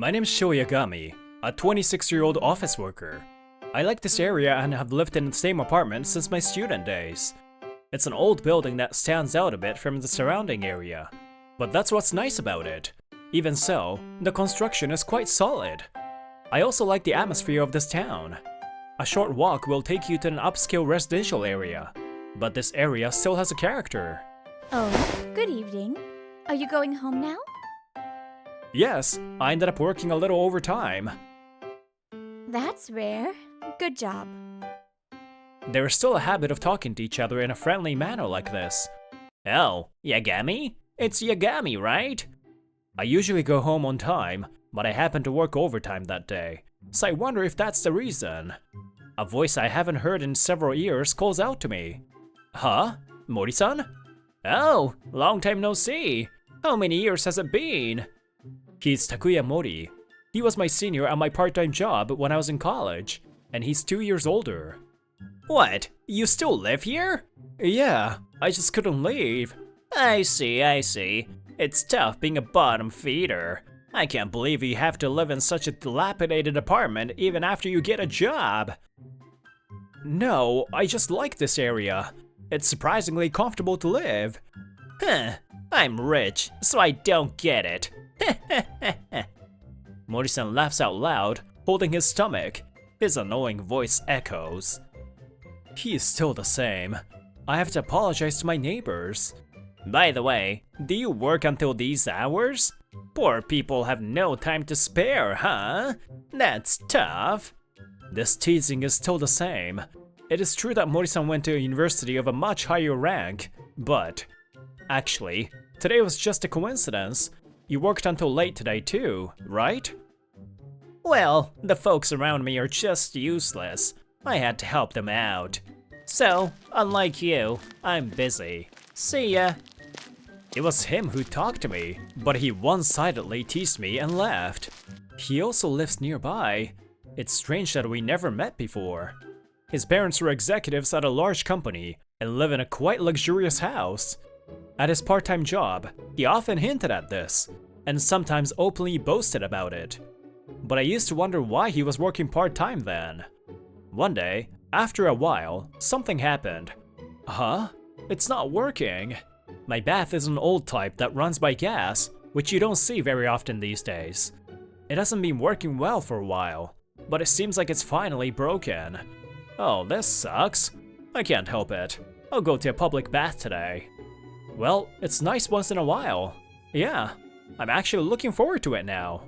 My name's Shoyagami, a 26-year-old office worker. I like this area and have lived in the same apartment since my student days. It's an old building that stands out a bit from the surrounding area, but that's what's nice about it. Even so, the construction is quite solid. I also like the atmosphere of this town. A short walk will take you to an upscale residential area, but this area still has a character. Oh, good evening. Are you going home now? Yes, I ended up working a little overtime. That's rare. Good job. There is still a habit of talking to each other in a friendly manner like this. Oh, Yagami? It's Yagami, right? I usually go home on time, but I happened to work overtime that day, so I wonder if that's the reason. A voice I haven't heard in several years calls out to me. Huh? Mori-san? Oh, long time no see. How many years has it been? He's Takuya Mori. He was my senior at my part-time job when I was in college, and he's 2 years older. What? You still live here? Yeah, I just couldn't leave. I see. It's tough being a bottom feeder. I can't believe you have to live in such a dilapidated apartment even after you get a job. No, I just like this area. It's surprisingly comfortable to live. Huh, I'm rich, so I don't get it. Mori-san laughs out loud, holding his stomach. His annoying voice echoes. He is still the same. I have to apologize to my neighbors. By the way, do you work until these hours? Poor people have no time to spare, huh? That's tough. This teasing is still the same. It is true that Mori-san went to a university of a much higher rank, but... Actually, today was just a coincidence. You worked until late today too, right? Well, the folks around me are just useless. I had to help them out. So, unlike you, I'm busy. See ya. It was him who talked to me, but he one-sidedly teased me and left. He also lives nearby. It's strange that we never met before. His parents were executives at a large company and live in a quite luxurious house. At his part-time job, he often hinted at this, and sometimes openly boasted about it. But I used to wonder why he was working part-time then. One day, after a while, something happened. Huh? It's not working. My bath is an old type that runs by gas, which you don't see very often these days. It hasn't been working well for a while, but it seems like it's finally broken. Oh, this sucks. I can't help it. I'll go to a public bath today. Well, it's nice once in a while. Yeah, I'm actually looking forward to it now.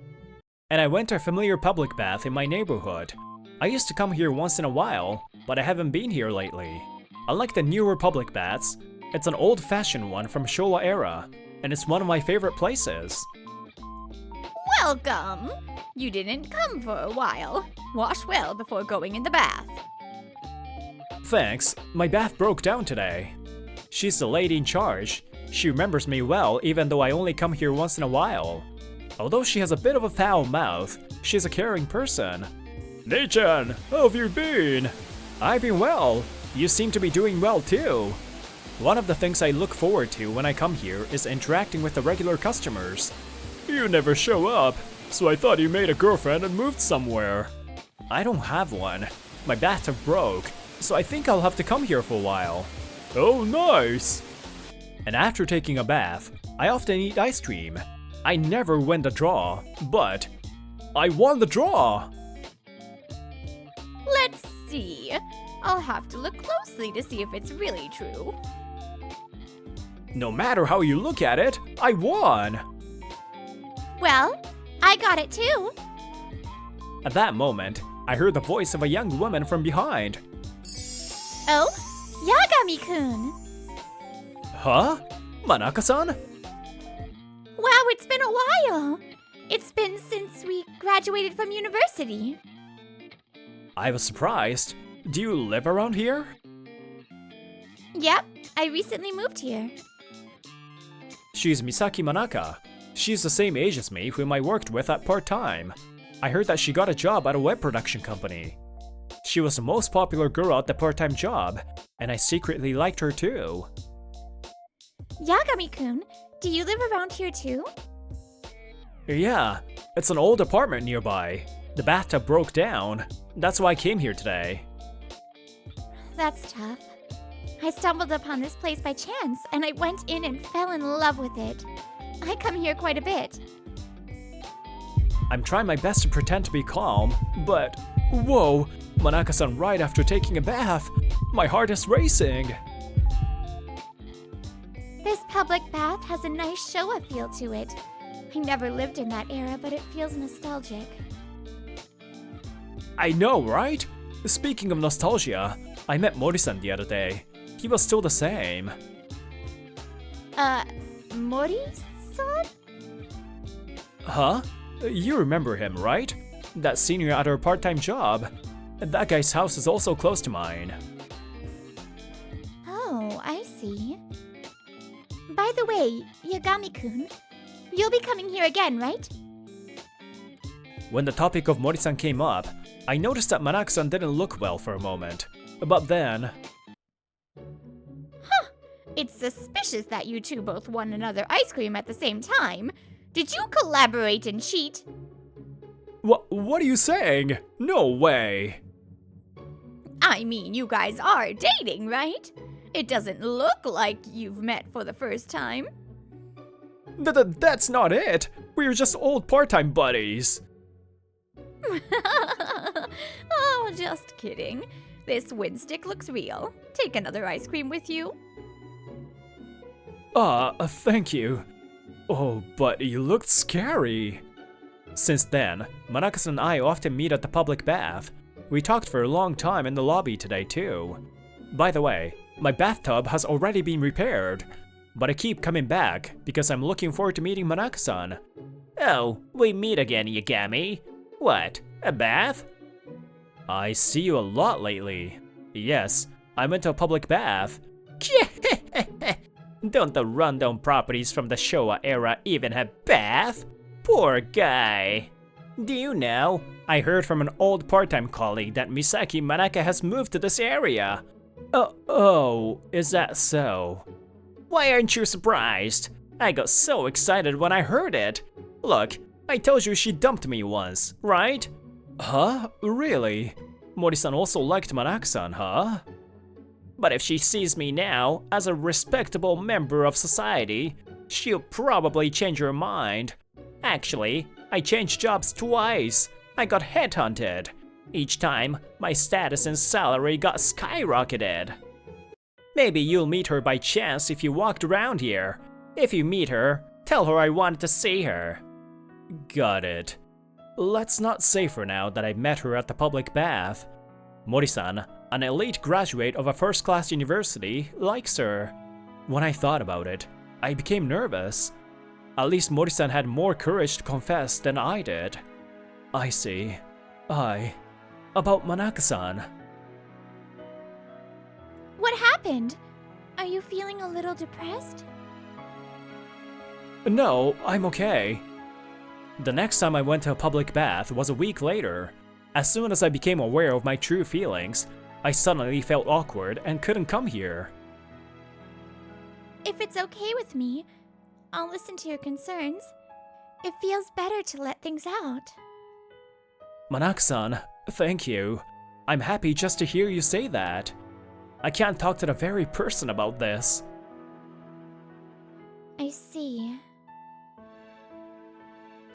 And I went to a familiar public bath in my neighborhood. I used to come here once in a while, but I haven't been here lately. Unlike the newer public baths, it's an old-fashioned one from Showa era, and it's one of my favorite places. Welcome! You didn't come for a while. Wash well before going in the bath. Thanks, my bath broke down today. She's the lady in charge. She remembers me well even though I only come here once in a while. Although she has a bit of a foul mouth, she's a caring person. Nei-chan, how have you been? I've been well. You seem to be doing well too. One of the things I look forward to when I come here is interacting with the regular customers. You never show up, so I thought you made a girlfriend and moved somewhere. I don't have one. My bathtub broke, so I think I'll have to come here for a while. Oh, nice! And after taking a bath, I often eat ice cream. I never win the draw, but I won the draw! Let's see. I'll have to look closely to see if it's really true. No matter how you look at it, I won! Well, I got it too. At that moment, I heard the voice of a young woman from behind. Oh, Yagami-kun. Huh? Manaka-san? Wow, it's been a while. It's been since we graduated from university. I was surprised. Do you live around here? Yep, I recently moved here. She's Misaki Manaka. She's the same age as me, whom I worked with at part-time. I heard that she got a job at a web production company. She was the most popular girl at the part-time job, and I secretly liked her too. Yagami-kun, do you live around here too? Yeah, it's an old apartment nearby. The bathtub broke down. That's why I came here today. That's tough. I stumbled upon this place by chance, and I went in and fell in love with it. I come here quite a bit. I'm trying my best to pretend to be calm, but whoa, Manaka-san right after taking a bath. My heart is racing. This public bath has a nice Showa feel to it. I never lived in that era, but it feels nostalgic. I know, right? Speaking of nostalgia, I met Mori-san the other day. He was still the same. Mori-san? Huh? You remember him, right? That senior at our part-time job. That guy's house is also close to mine. Oh, I see. By the way, Yagami-kun, you'll be coming here again, right? When the topic of Mori-san came up, I noticed that Manaka-san didn't look well for a moment. But then... Huh! It's suspicious that you two both won another ice cream at the same time. Did you collaborate and cheat? What are you saying? No way! I mean, you guys are dating, right? It doesn't look like you've met for the first time. That's not it! We're just old part-time buddies! Oh, just kidding. This wind stick looks real. Take another ice cream with you. Thank you. Oh, but you looked scary. Since then, Manaka-san and I often meet at the public bath. We talked for a long time in the lobby today too. By the way, my bathtub has already been repaired, but I keep coming back because I'm looking forward to meeting Manaka-san. Oh, we meet again, Yagami. What, a bath? I see you a lot lately. Yes, I went to a public bath. Don't the rundown properties from the Showa era even have bath? Poor guy. Do you know, I heard from an old part-time colleague that Misaki Manaka has moved to this area. Oh, is that so? Why aren't you surprised? I got so excited when I heard it. Look, I told you she dumped me once, right? Huh? Really? Mori-san also liked Manaka-san, huh? But if she sees me now as a respectable member of society, she'll probably change her mind. Actually, I changed jobs twice. I got headhunted. Each time, my status and salary got skyrocketed. Maybe you'll meet her by chance if you walked around here. If you meet her, tell her I wanted to see her. Got it. Let's not say for now that I met her at the public bath. Mori-san, an elite graduate of a first-class university, likes her. When I thought about it, I became nervous. At least Mori-san had more courage to confess than I did. I see. About Manaka-san. What happened? Are you feeling a little depressed? No, I'm okay. The next time I went to a public bath was a week later. As soon as I became aware of my true feelings, I suddenly felt awkward and couldn't come here. If it's okay with me, I'll listen to your concerns. It feels better to let things out. Manaka-san, thank you. I'm happy just to hear you say that. I can't talk to the very person about this. I see.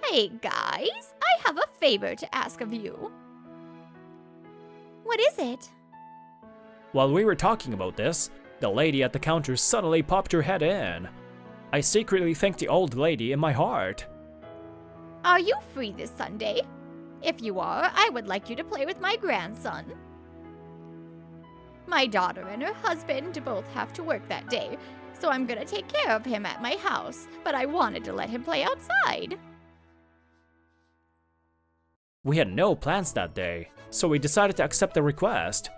Hey guys, I have a favor to ask of you. What is it? While we were talking about this, the lady at the counter suddenly popped her head in. I secretly thanked the old lady in my heart. Are you free this Sunday? If you are, I would like you to play with my grandson. My daughter and her husband both have to work that day, so I'm gonna take care of him at my house, but I wanted to let him play outside. We had no plans that day, so we decided to accept the request.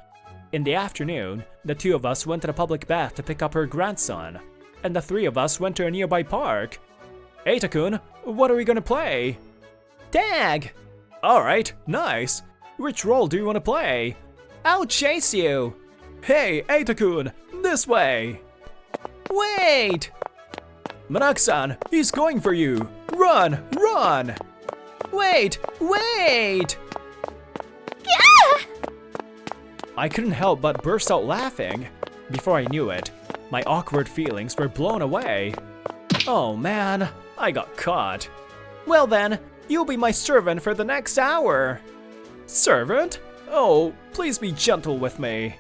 In the afternoon, the two of us went to the public bath to pick up her grandson, and the three of us went to a nearby park. Eita-kun, what are we gonna play? Tag! Alright, nice. Which role do you want to play? I'll chase you. Hey, Eita-kun, this way. Wait! Manaki-san, he's going for you! Run! Run! Wait! Wait! Ah! I couldn't help but burst out laughing. Before I knew it, my awkward feelings were blown away. Oh man, I got caught. Well then, you'll be my servant for the next hour. Servant? Oh, please be gentle with me.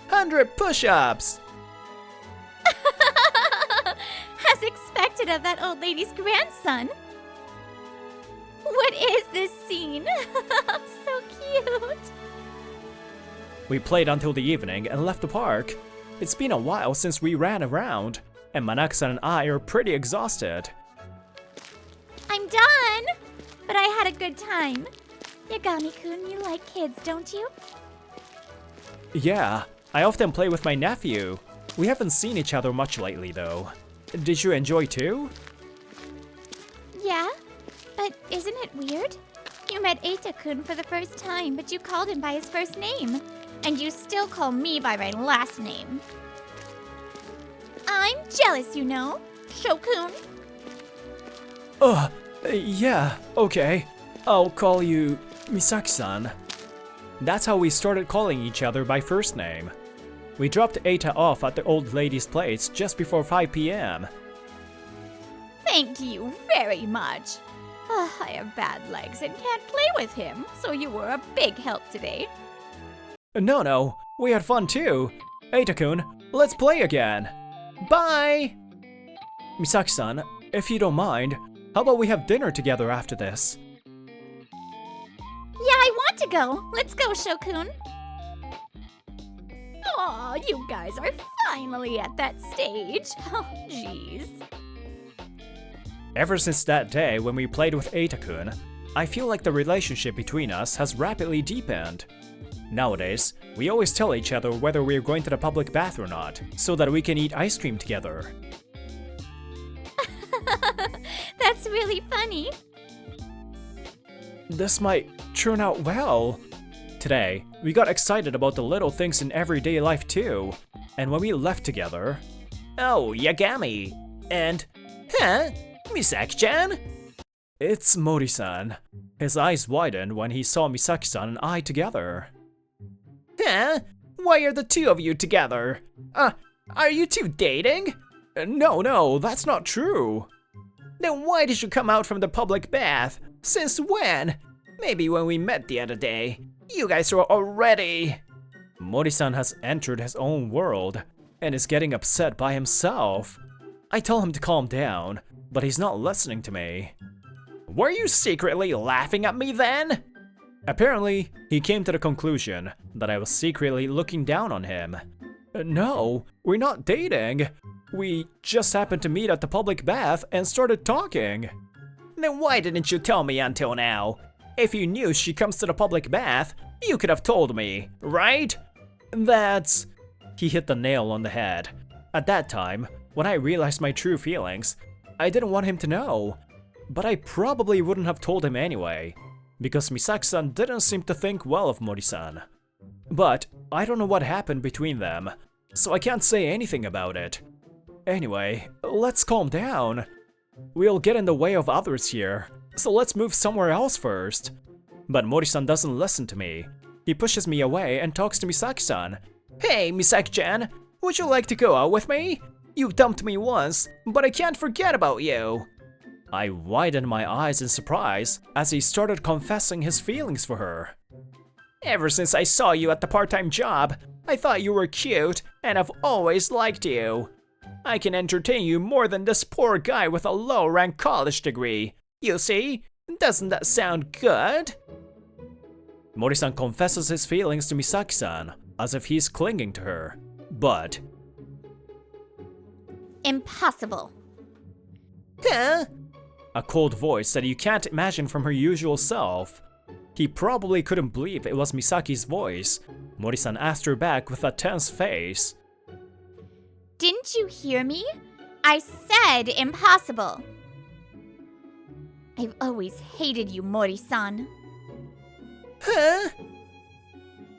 100 push-ups! As expected of that old lady's grandson. What is this scene? So cute. We played until the evening and left the park. It's been a while since we ran around, and Manaki-san and I are pretty exhausted. I'm done, but I had a good time. Yagami-kun, you like kids, don't you? Yeah, I often play with my nephew. We haven't seen each other much lately though. Did you enjoy too? Yeah, but isn't it weird? You met Eita-kun for the first time, but you called him by his first name. And you still call me by my last name. I'm jealous, you know, Shokun. Yeah, okay. I'll call you Misaki-san. That's how we started calling each other by first name. We dropped Eita off at the old lady's place just before 5 p.m. Thank you very much. I have bad legs and can't play with him, so you were a big help today. No, we had fun too. Eita-kun, let's play again. Bye! Misaki-san, if you don't mind, how about we have dinner together after this? Yeah, I want to go. Let's go, Shokun. Aw, you guys are finally at that stage. Oh, jeez. Ever since that day when we played with Eita-kun, I feel like the relationship between us has rapidly deepened. Nowadays, we always tell each other whether we're going to the public bath or not, so that we can eat ice cream together. That's really funny. This might turn out well. Today, we got excited about the little things in everyday life too. And when we left together... Oh, Yagami! And... Huh? Misaki-chan? It's Mori-san. His eyes widened when he saw Misaki-san and I together. Huh? Why are the two of you together? Are you two dating? No, that's not true. Then why did you come out from the public bath? Since when? Maybe when we met the other day. You guys were already... Mori-san has entered his own world and is getting upset by himself. I tell him to calm down, but he's not listening to me. Were you secretly laughing at me then? Apparently, he came to the conclusion that I was secretly looking down on him. No, we're not dating. We just happened to meet at the public bath and started talking. Then why didn't you tell me until now? If you knew she comes to the public bath, you could have told me, right? That's... He hit the nail on the head. At that time, when I realized my true feelings, I didn't want him to know. But I probably wouldn't have told him anyway, because Misaki-san didn't seem to think well of Mori-san. But I don't know what happened between them, so I can't say anything about it. Anyway, let's calm down. We'll get in the way of others here, so let's move somewhere else first. But Mori-san doesn't listen to me. He pushes me away and talks to Misaki-san. Hey, Misaki-chan, would you like to go out with me? You dumped me once, but I can't forget about you. I widened my eyes in surprise as he started confessing his feelings for her. Ever since I saw you at the part-time job, I thought you were cute and I've always liked you. I can entertain you more than this poor guy with a low-rank college degree. You see? Doesn't that sound good? Mori-san confesses his feelings to Misaki-san as if he's clinging to her, but... Impossible. Huh? A cold voice that you can't imagine from her usual self. He probably couldn't believe it was Misaki's voice. Mori-san asked her back with a tense face. Didn't you hear me? I said impossible. I've always hated you, Mori-san. Huh?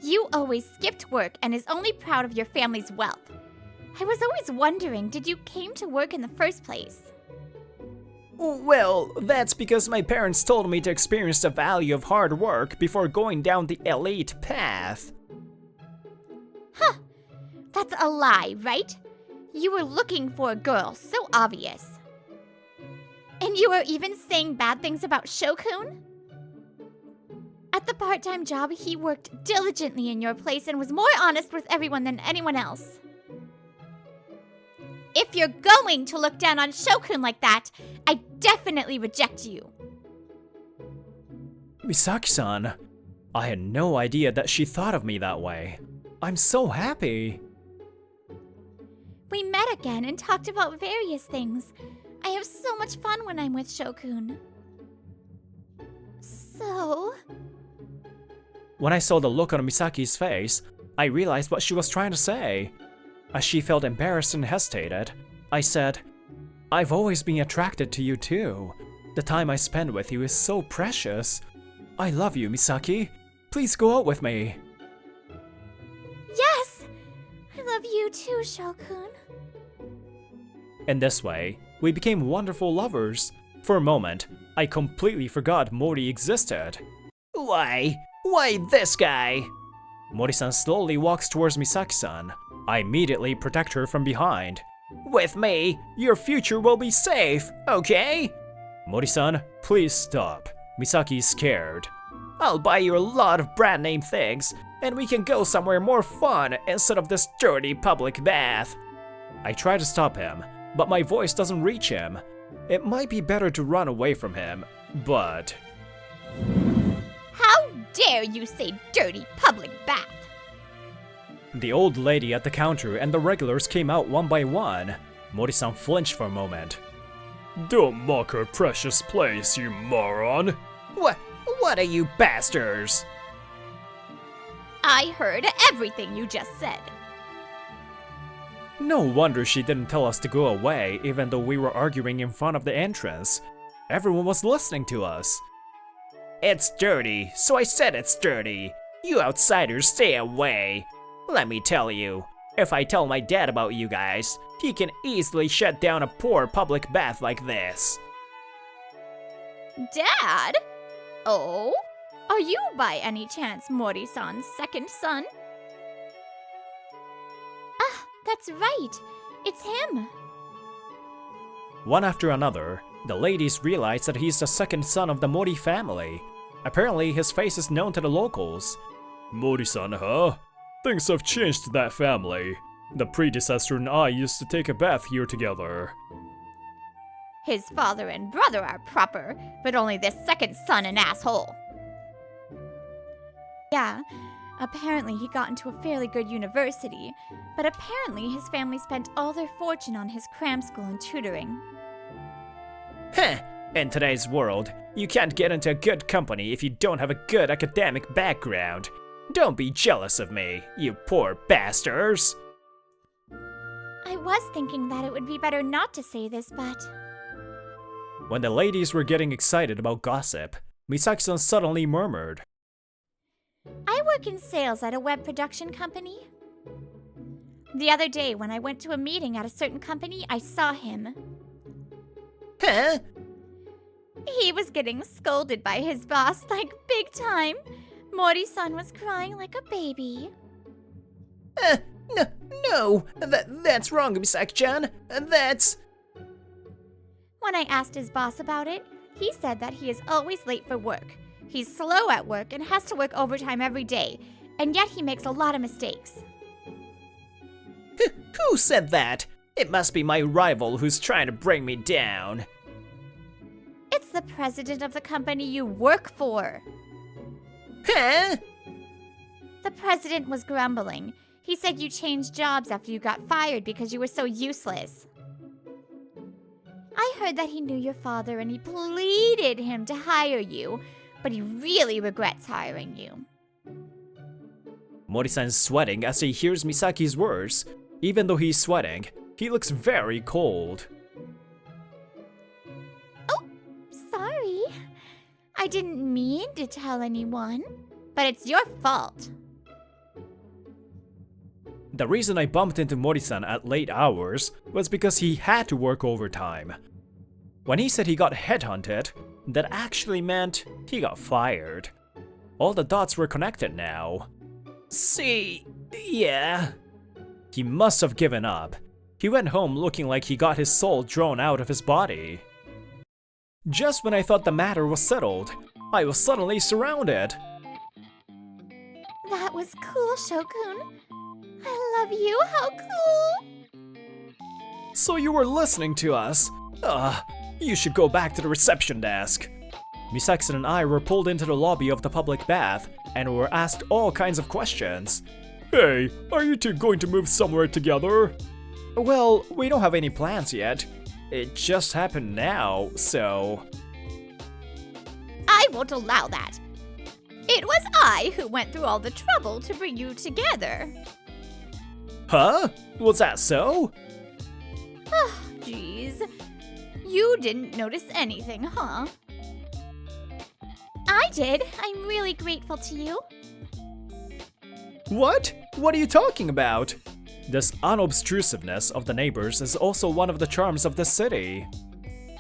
You always skipped work and is only proud of your family's wealth. I was always wondering, did you came to work in the first place? Well, that's because my parents told me to experience the value of hard work before going down the elite path. Huh. That's a lie, right? You were looking for a girl, so obvious. And you were even saying bad things about Shokun? At the part-time job, he worked diligently in your place and was more honest with everyone than anyone else. If you're going to look down on Shokun like that, I definitely reject you. Misaki-san, I had no idea that she thought of me that way. I'm so happy. We met again and talked about various things. I have so much fun when I'm with Shokun. So... When I saw the look on Misaki's face, I realized what she was trying to say. As she felt embarrassed and hesitated, I said, I've always been attracted to you too. The time I spend with you is so precious. I love you, Misaki. Please go out with me. Yes! I love you too, Shokun. In this way, we became wonderful lovers. For a moment, I completely forgot Mori existed. Why this guy? Mori-san slowly walks towards Misaki-san. I immediately protect her from behind. With me, your future will be safe, okay? Mori-san, please stop. Misaki's scared. I'll buy you a lot of brand name things, and we can go somewhere more fun instead of this dirty public bath. I try to stop him, but my voice doesn't reach him. It might be better to run away from him, but... How dare you say dirty public bath? The old lady at the counter and the regulars came out one by one. Mori-san flinched for a moment. Don't mock her precious place, you moron! What are you bastards? I heard everything you just said. No wonder she didn't tell us to go away even though we were arguing in front of the entrance. Everyone was listening to us. It's dirty, so I said it's dirty. You outsiders stay away. Let me tell you, if I tell my dad about you guys, he can easily shut down a poor public bath like this. Dad? Oh? Are you by any chance Mori-san's second son? Ah, that's right. It's him. One after another, the ladies realize that he's the second son of the Mori family. Apparently, his face is known to the locals. Mori-san, huh? Things have changed to that family. The predecessor and I used to take a bath here together. His father and brother are proper, but only this second son an asshole. Yeah, apparently he got into a fairly good university, but apparently his family spent all their fortune on his cram school and tutoring. Heh, in today's world, you can't get into a good company if you don't have a good academic background. Don't be jealous of me, you poor bastards! I was thinking that it would be better not to say this, but... When the ladies were getting excited about gossip, Misaki-san suddenly murmured. I work in sales at a web production company. The other day when I went to a meeting at a certain company, I saw him. Huh? He was getting scolded by his boss like big time. Mori-san was crying like a baby. No, that's wrong, Misaki-chan. That's... When I asked his boss about it, he said that he is always late for work. He's slow at work and has to work overtime every day, and yet he makes a lot of mistakes. Who said that? It must be my rival who's trying to bring me down. It's the president of the company you work for. Huh? The president was grumbling. He said you changed jobs after you got fired because you were so useless. I heard that he knew your father and he pleaded him to hire you, but he really regrets hiring you. Mori-san's sweating as he hears Misaki's words. Even though he's sweating, he looks very cold. Oh, sorry. I didn't mean to tell anyone, but it's your fault. The reason I bumped into Mori-san at late hours was because he had to work overtime. When he said he got headhunted, that actually meant he got fired. All the dots were connected now. See, yeah. He must have given up. He went home looking like he got his soul drawn out of his body. Just when I thought the matter was settled, I was suddenly surrounded. That was cool, Shokun. I love you, how cool! So you were listening to us? You should go back to the reception desk. Misaki and I were pulled into the lobby of the public bath and were asked all kinds of questions. Hey, are you two going to move somewhere together? Well, we don't have any plans yet. It just happened now, so... I won't allow that. It was I who went through all the trouble to bring you together. Huh? Was that so? Jeez. You didn't notice anything, huh? I did. I'm really grateful to you. What? What are you talking about? This unobtrusiveness of the neighbors is also one of the charms of the city.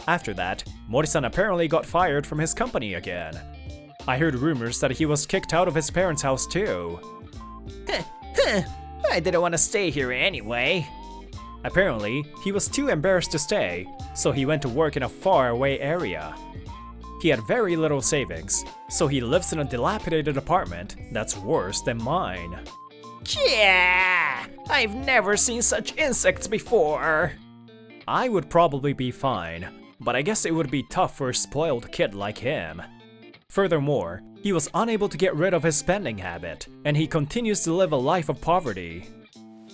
After that, Mori-san apparently got fired from his company again. I heard rumors that he was kicked out of his parents' house too. I didn't want to stay here anyway. Apparently, he was too embarrassed to stay, so he went to work in a faraway area. He had very little savings, so he lives in a dilapidated apartment that's worse than mine. Yeah, I've never seen such insects before. I would probably be fine, but I guess it would be tough for a spoiled kid like him. Furthermore, he was unable to get rid of his spending habit, and he continues to live a life of poverty.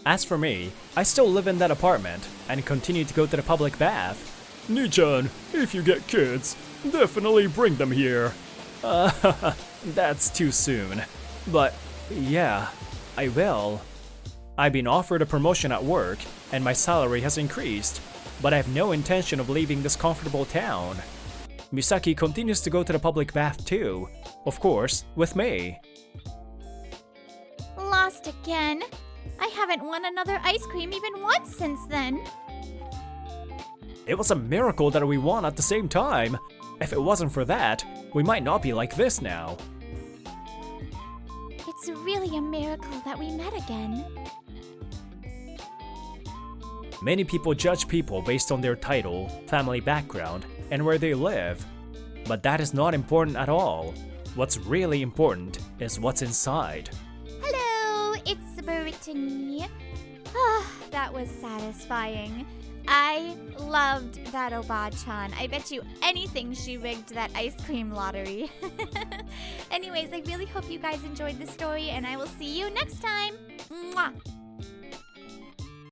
As for me, I still live in that apartment and continue to go to the public bath. Ni-chan, if you get kids, definitely bring them here. That's too soon. But yeah, I will. I've been offered a promotion at work, and my salary has increased, but I have no intention of leaving this comfortable town. Misaki continues to go to the public bath too, of course, with me. Lost again. I haven't won another ice cream even once since then. It was a miracle that we won at the same time. If it wasn't for that, we might not be like this now. It's really a miracle that we met again. Many people judge people based on their title, family background, and where they live. But that is not important at all. What's really important is what's inside. Hello, it's Brittany. That was satisfying. I loved that Oba-chan. I bet you anything she rigged that ice cream lottery. Anyways, I really hope you guys enjoyed the story, and I will see you next time. Mwah!